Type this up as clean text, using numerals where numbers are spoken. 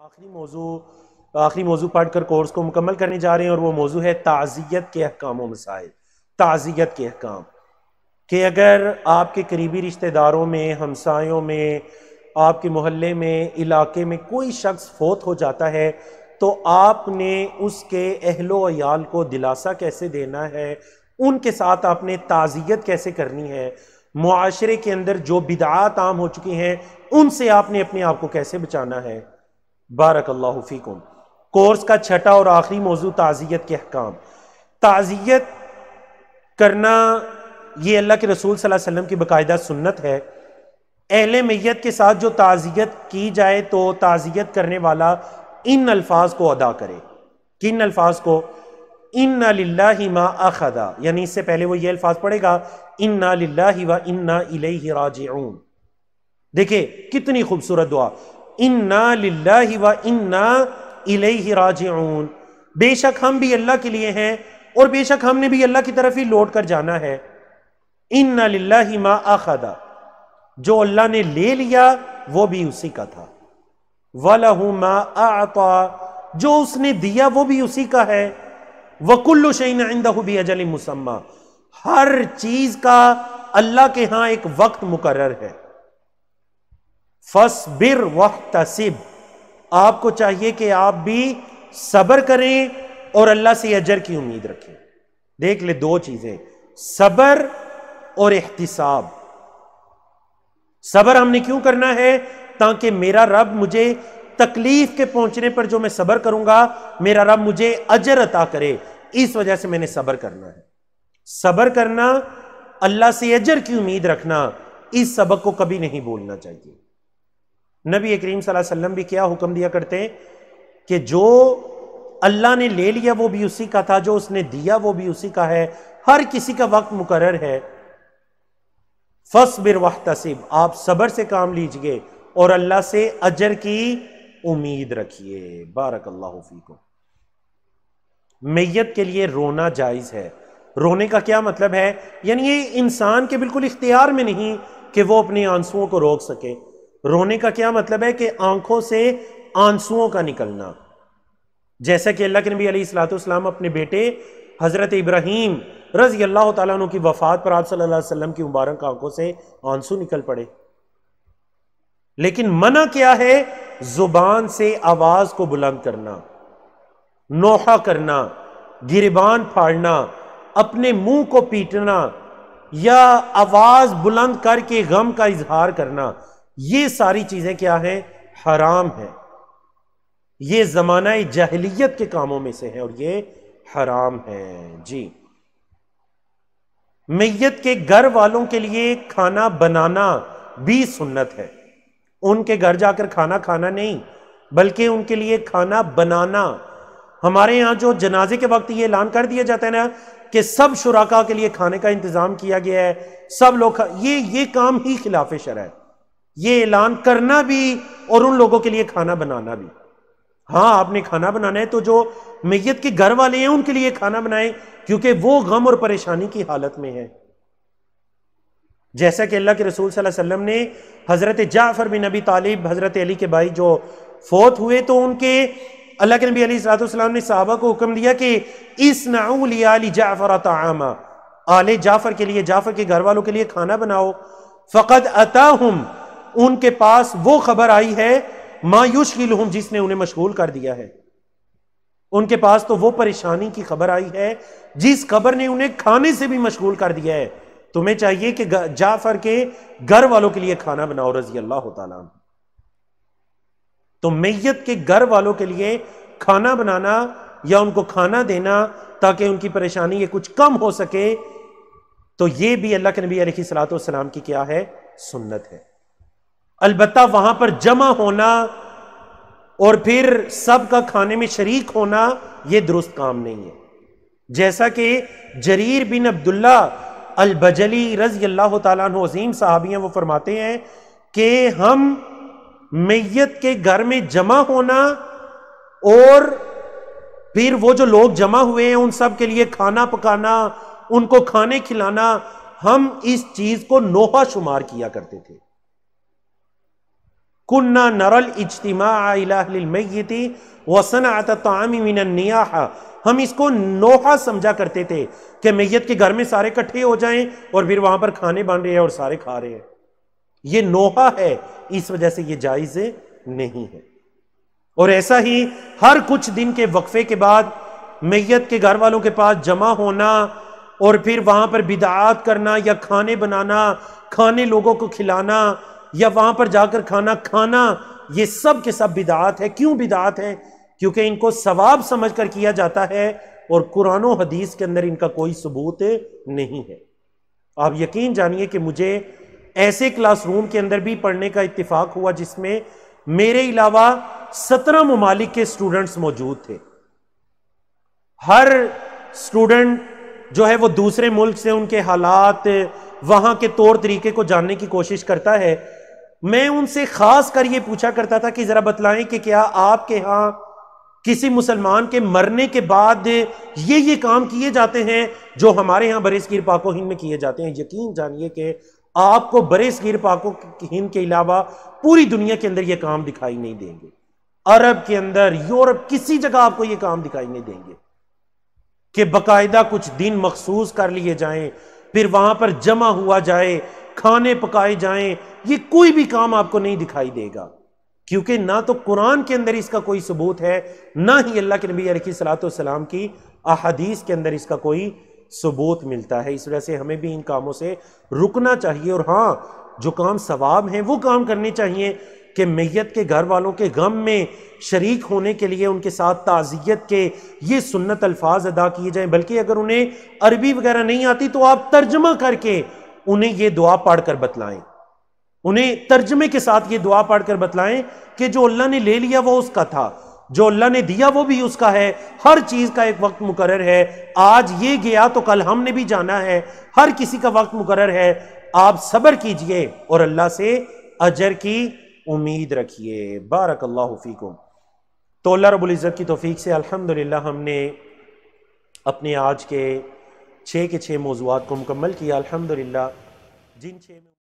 آخری موضوع پڑھ کر کورس کو مکمل کرنے جا رہے ہیں، اور وہ موضوع ہے تعزیت کے احکام و مسائل۔ تعزیت کے احکام کہ اگر آپ کے قریبی رشتہ داروں میں، ہمسایوں میں، آپ کے محلے میں، علاقے میں کوئی شخص فوت ہو جاتا ہے تو آپ نے اس کے اہل و عیال کو دلاسا کیسے دینا ہے، ان کے ساتھ آپ نے تعزیت کیسے کرنی ہے، معاشرے کے اندر جو بدعات عام ہو چکی ہیں ان سے آپ نے اپنے آپ کو کیسے بچانا ہے۔ بارک اللہ فیکم۔ کورس کا چھٹا اور آخری موضوع تعزیت کے احکام۔ تعزیت کرنا یہ اللہ کے رسول صلی اللہ علیہ وسلم کی باقاعدہ سنت ہے۔ اہل میت کے ساتھ جو تعزیت کی جائے تو تعزیت کرنے والا ان الفاظ کو ادا کرے۔ کن الفاظ کو؟ اِنَّ لِلَّهِ مَا أَخَذَ، یعنی اس سے پہلے وہ یہ الفاظ پڑھے گا اِنَّا لِلَّهِ وَإِنَّا إِلَيْهِ راجعون۔ دیکھیں کتنی خوبصورت دعا، اِنَّا لِلَّهِ وَإِنَّا إِلَيْهِ راجعون، بے شک ہم بھی اللہ کے لیے ہیں اور بے شک ہم نے بھی اللہ کی طرف ہی لوٹ کر جانا ہے۔ اِنَّا لِلَّهِ مَا أَخَذَ، جو اللہ نے لے لیا وہ بھی اسی کا تھا۔ وَلَهُ مَا أَعْطَى، جو اس نے دیا وہ بھی اسی کا ہے۔ وَكُلُّ شَيْءٍ عِندَهُ بِأَجَلٍ مُّسَمًّى، ہر چیز کا اللہ کے ہاں ایک وقت مقرر ہے۔ فَاصْبِرْ وَاحْتَسِبْ، آپ کو چاہیے کہ آپ بھی صبر کریں اور اللہ سے اجر کی امید رکھیں۔ دیکھ لے دو چیزیں، صبر اور احتساب۔ صبر ہم نے کیوں کرنا ہے؟ تاکہ میرا رب مجھے تکلیف کے پہنچنے پر جو میں صبر کروں گا میرا رب مجھے اجر عطا کرے، اس وجہ سے میں نے صبر کرنا ہے۔ صبر کرنا، اللہ سے اجر کی امید رکھنا، اس سبق کو کبھی نہیں بھولنا چاہیے۔ نبی کریم صلی اللہ علیہ وسلم بھی کیا حکم دیا کرتے ہیں کہ جو اللہ نے لے لیا وہ بھی اسی کا تھا، جو اس نے دیا وہ بھی اسی کا ہے، ہر کسی کا وقت مقرر ہے۔ فَاصْبِرْ وَاحْتَسِبْ، آپ صبر سے کام لیجئے اور اللہ سے اجر کی امید رکھیے۔ بارک اللہ فیکم۔ میت کے لیے رونا جائز ہے۔ رونے کا کیا مطلب ہے؟ یعنی یہ انسان کے بالکل اختیار میں نہیں کہ وہ اپنے آنسوؤں کو روک سکے۔ رونے کا کیا مطلب ہے؟ کہ آنکھوں سے آنسوؤں کا نکلنا، جیسا کہ اللہ کے نبی علیہ الصلوۃ والسلام اپنے بیٹے حضرت ابراہیم رضی اللہ تعالیٰ عنہ کی وفات پر آپ صلی اللہ علیہ وسلم کی مبارک آنکھوں سے آنسو نکل پڑے۔ لیکن منع کیا ہے؟ زبان سے آواز کو بلند کرنا، نوحہ کرنا، گریبان پھاڑنا، اپنے منہ کو پیٹنا یا آواز بلند کر کے غم کا اظہار کرنا، یہ ساری چیزیں کیا ہیں؟ حرام ہیں۔ یہ زمانہ جاہلیت کے کاموں میں سے ہے اور یہ حرام ہے۔ جی، میت کے گھر والوں کے لیے کھانا بنانا بھی سنت ہے۔ ان کے گھر جا کر کھانا کھانا نہیں بلکہ ان کے لیے کھانا بنانا۔ ہمارے یہاں جو جنازے کے وقت یہ اعلان کر دیا جاتا ہے نا کہ سب شرکاء کے لیے کھانے کا انتظام کیا گیا ہے، سب لوگ یہ کام ہی خلاف شرع ہے۔ یہ اعلان کرنا بھی اور ان لوگوں کے لیے کھانا بنانا بھی۔ ہاں آپ نے کھانا بنانا ہے تو جو میت کے گھر والے ہیں ان کے لیے کھانا بنائیں، کیونکہ وہ غم اور پریشانی کی حالت میں ہے۔ جیسا کہ اللہ کے رسول صلی اللہ علیہ وسلم نے حضرت جعفر بن ابی طالب، حضرت علی کے بھائی جو فوت ہوئے، تو ان کے اللہ کے نبی علیہ الصلوۃ والسلام نے صحابہ کو حکم دیا کہ اصنعوا لآل جعفر طعاما، آل جعفر کے لیے، جعفر کے گھر والوں کے لیے کھانا بناؤ۔ فقد اتاہم، ان کے پاس وہ خبر آئی ہے، ما یشغلہم، جس نے انہیں مشغول کر دیا ہے۔ ان کے پاس تو وہ پریشانی کی خبر آئی ہے جس خبر نے انہیں کھانے سے بھی مشغول کر دیا ہے۔ تمہیں چاہیے کہ جعفر کے گھر والوں کے لیے کھانا بناؤ رضی اللہ تعالیٰ عنہ۔ تو میت کے گھر والوں کے لیے کھانا بنانا یا ان کو کھانا دینا تاکہ ان کی پریشانی یہ کچھ کم ہو سکے، تو یہ بھی اللہ کے نبی علیہ الصلوۃ والسلام کی کیا ہے؟ سنت ہے۔ البتہ وہاں پر جمع ہونا اور پھر سب کا کھانے میں شریک ہونا یہ درست کام نہیں ہے۔ جیسا کہ جریر بن عبداللہ البجلی رضی اللہ تعالیٰ عنہ عظیم صحابی ہیں، وہ فرماتے ہیں کہ ہم میت کے گھر میں جمع ہونا اور پھر وہ جو لوگ جمع ہوئے ہیں ان سب کے لیے کھانا پکانا، ان کو کھانے کھلانا، ہم اس چیز کو نوحہ شمار کیا کرتے تھے۔ کننا نرل اجتماع الی اہل المیت وصنعۃ الطعام من النیاحہ، ہم اس کو نوحہ سمجھا کرتے تھے کہ میت کے گھر میں سارے اکٹھے ہو جائیں اور پھر وہاں پر کھانے بن رہے ہیں اور سارے کھا رہے ہیں، یہ نوحہ ہے، اس وجہ سے یہ جائز نہیں ہے۔ اور ایسا ہی ہر کچھ دن کے وقفے کے بعد میت کے گھر والوں کے پاس جمع ہونا اور پھر وہاں پر بدعات کرنا یا کھانے بنانا، کھانے لوگوں کو کھلانا یا وہاں پر جا کر کھانا، یہ سب کے سب بدعات ہے۔ کیوں بدعات ہے؟ کیونکہ ان کو ثواب سمجھ کر کیا جاتا ہے اور قرآن و حدیث کے اندر ان کا کوئی ثبوت نہیں ہے۔ آپ یقین جانیے کہ مجھے ایسے کلاس روم کے اندر بھی پڑھنے کا اتفاق ہوا جس میں میرے علاوہ 17 ممالک کے اسٹوڈنٹس موجود تھے۔ ہر اسٹوڈنٹ جو ہے وہ دوسرے ملک سے ان کے حالات، وہاں کے طور طریقے کو جاننے کی کوشش کرتا ہے۔ میں ان سے خاص کر یہ پوچھا کرتا تھا کہ ذرا بتلائیں کہ کیا آپ کے ہاں کسی مسلمان کے مرنے کے بعد یہ کام کیے جاتے ہیں جو ہمارے ہاں برصغیر پاک و ہند میں کیے جاتے ہیں؟ یقین جانیے کہ آپ کو برصغیر پاک و ہند کے علاوہ پوری دنیا کے اندر یہ کام دکھائی نہیں دیں گے۔ عرب کے اندر، یورپ، کسی جگہ آپ کو یہ کام دکھائی نہیں دیں گے کہ باقاعدہ کچھ دن مخصوص کر لیے جائیں، پھر وہاں پر جمع ہوا جائے، کھانے پکائے جائیں۔ یہ کوئی بھی کام آپ کو نہیں دکھائی دے گا، کیونکہ نہ تو قرآن کے اندر اس کا کوئی ثبوت ہے، نہ ہی اللہ کے نبی علیہ الصلوۃ والسلام کی احادیث کے اندر اس کا کوئی ثبوت ملتا ہے۔ اس وجہ سے ہمیں بھی ان کاموں سے رکنا چاہیے، اور ہاں جو کام ثواب ہیں وہ کام کرنے چاہیے کہ میت کے گھر والوں کے غم میں شریک ہونے کے لیے ان کے ساتھ تعزیت کے یہ سنت الفاظ ادا کیے جائیں، بلکہ اگر انہیں عربی وغیرہ نہیں آتی تو آپ ترجمہ کر کے انہیں یہ دعا پڑھ کر بتلائیں، انہیں ترجمے کے ساتھ یہ دعا پڑھ کر بتلائیں کہ جو اللہ نے لے لیا وہ اس کا تھا، جو اللہ نے دیا وہ بھی اس کا ہے، ہر چیز کا ایک وقت مقرر ہے، آج یہ گیا تو کل ہم نے بھی جانا ہے، ہر کسی کا وقت مقرر ہے، آپ صبر کیجئے اور اللہ سے اجر کی امید رکھیے۔ بارک اللہ فیکم۔ تو اللہ رب العزت کی توفیق سے الحمدللہ ہم نے اپنے آج کے 6 موضوعات کو مکمل کیا الحمدللہ، جن 6